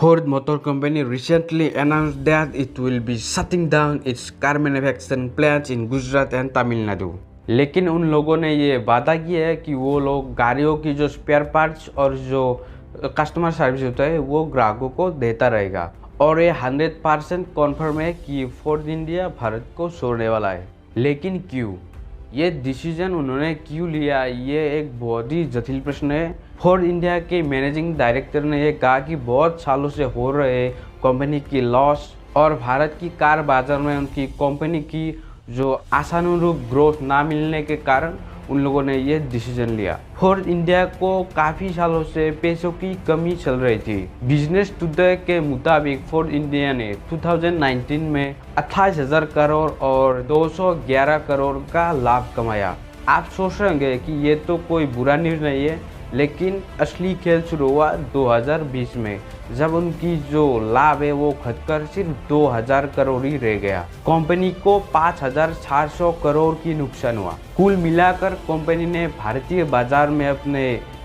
Ford Motor Company recently announced that it will be shutting down its car manufacturing plants in Gujarat and Tamil Nadu. लेकिन उन लोगों ने ये वादा किया है कि वो लोग गाड़ियों की जो स्पेयर पार्ट्स और जो कस्टमर सर्विस होता है वो ग्राहकों को देता रहेगा। और ये 100% कॉन्फर्म है कि फोर्ड इंडिया भारत को छोड़ने वाला है। लेकिन क्यों? ये डिसीजन उन्होंने क्यों लिया, ये एक बहुत ही जटिल प्रश्न है। फोर्ड इंडिया के मैनेजिंग डायरेक्टर ने ये कहा कि बहुत सालों से हो रहे कंपनी की लॉस और भारत की कार बाजार में उनकी कंपनी की जो आशानुरूप ग्रोथ ना मिलने के कारण उन लोगों ने ये डिसीजन लिया। फोर्ड इंडिया को काफ़ी सालों से पैसों की कमी चल रही थी। बिजनेस टुडे के मुताबिक फोर्ड इंडिया ने 2019 में 28,000 करोड़ और 211 करोड़ का लाभ कमाया। आप सोच रहे होंगे कि ये तो कोई बुरा न्यूज़ नहीं है, लेकिन असली खेल शुरू हुआ 2020 में, जब उनकी जो लाभ है वो घटकर सिर्फ 2,000 करोड़ ही रह गया। कंपनी को 5,400 करोड़ की नुकसान हुआ। कुल मिलाकर कंपनी ने भारतीय बाजार में अपने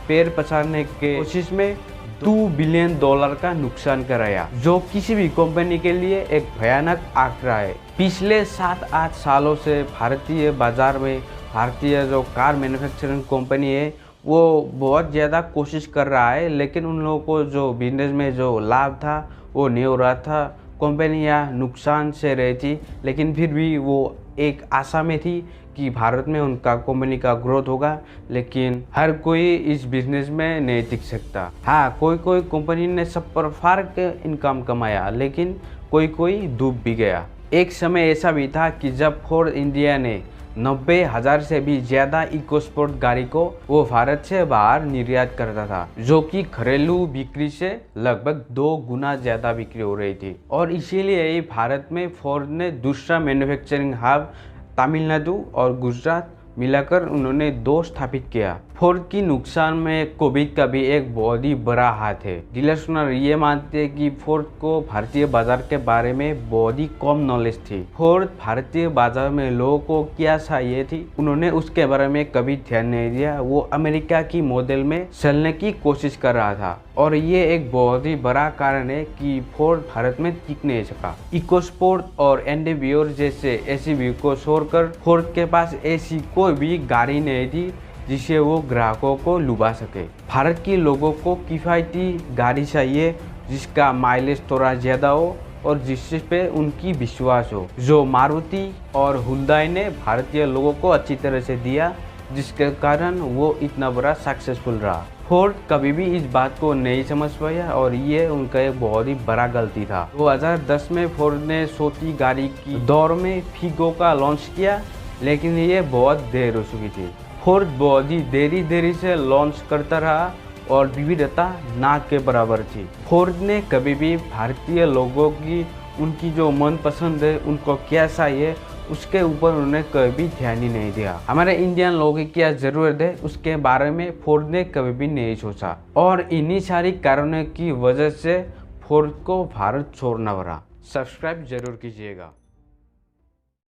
पैर पसारने के कोशिश में $2 बिलियन का नुकसान कराया, जो किसी भी कंपनी के लिए एक भयानक आंकड़ा है। पिछले 7-8 सालों से भारतीय बाजार में भारतीय जो कार मैन्युफैक्चरिंग कंपनी है वो बहुत ज़्यादा कोशिश कर रहा है, लेकिन उन लोगों को जो बिजनेस में जो लाभ था वो नहीं हो रहा था। कंपनियां नुकसान से रही थी, लेकिन फिर भी वो एक आशा में थी कि भारत में उनका कंपनी का ग्रोथ होगा। लेकिन हर कोई इस बिजनेस में नहीं टिक सकता। हाँ, कोई कंपनी ने सब पर फार्क इनकम कमाया, लेकिन कोई डूब भी गया। एक समय ऐसा भी था कि जब फोर्ड इंडिया ने 90,000 से भी ज़्यादा इको स्पोर्ट गाड़ी को वो भारत से बाहर निर्यात करता था, जो कि घरेलू बिक्री से लगभग 2 गुना ज़्यादा बिक्री हो रही थी। और इसीलिए ही भारत में फोर्ड ने दूसरा मैन्युफैक्चरिंग हब तमिलनाडु और गुजरात मिलाकर उन्होंने 2 स्थापित किया। फोर्ड की नुकसान में कोविड का भी एक बहुत ही बड़ा हाथ है। डीलर्स ओनर ये मानते हैं कि फोर्ड को भारतीय बाजार के बारे में बहुत ही कम नॉलेज थी। फोर्ड भारतीय बाजार में लोगों को क्या चाहिए थी, उन्होंने उसके बारे में कभी ध्यान नहीं दिया। वो अमेरिका की मॉडल में चलने की कोशिश कर रहा था, और ये एक बहुत ही बड़ा कारण है कि फोर्ड भारत में टिक नहीं सका। इको स्पोर्ट और एंडेवियर जैसे एसयूवी को छोड़कर फोर्ड के पास ऐसी कोई भी गाड़ी नहीं थी जिसे वो ग्राहकों को लुभा सके। भारत के लोगों को किफ़ायती गाड़ी चाहिए जिसका माइलेज थोड़ा ज़्यादा हो और जिस पे उनकी विश्वास हो, जो मारुति और हुंडई ने भारतीय लोगों को अच्छी तरह से दिया, जिसके कारण वो इतना बड़ा सक्सेसफुल रहा। फोर्ड कभी भी इस बात को नहीं समझ पाया और ये उनका एक बहुत ही बड़ा गलती था। 2010 में फोर्ड ने छोटी गाड़ी की दौर में फिगो का लॉन्च किया, लेकिन ये बहुत देर हो चुकी थी। फोर्ड बहुत ही देरी से लॉन्च करता रहा और विविधता ना के बराबर थी। फोर्ड ने कभी भी भारतीय लोगों की उनकी जो मनपसंद है, उनको क्या चाहिए, उसके ऊपर उन्होंने कभी ध्यान ही नहीं दिया। हमारे इंडियन लोगों की क्या ज़रूरत है उसके बारे में फोर्ड ने कभी भी नहीं सोचा, और इन्हीं सारी कारणों की वजह से फोर्ड को भारत छोड़ना पड़ा। सब्सक्राइब जरूर कीजिएगा।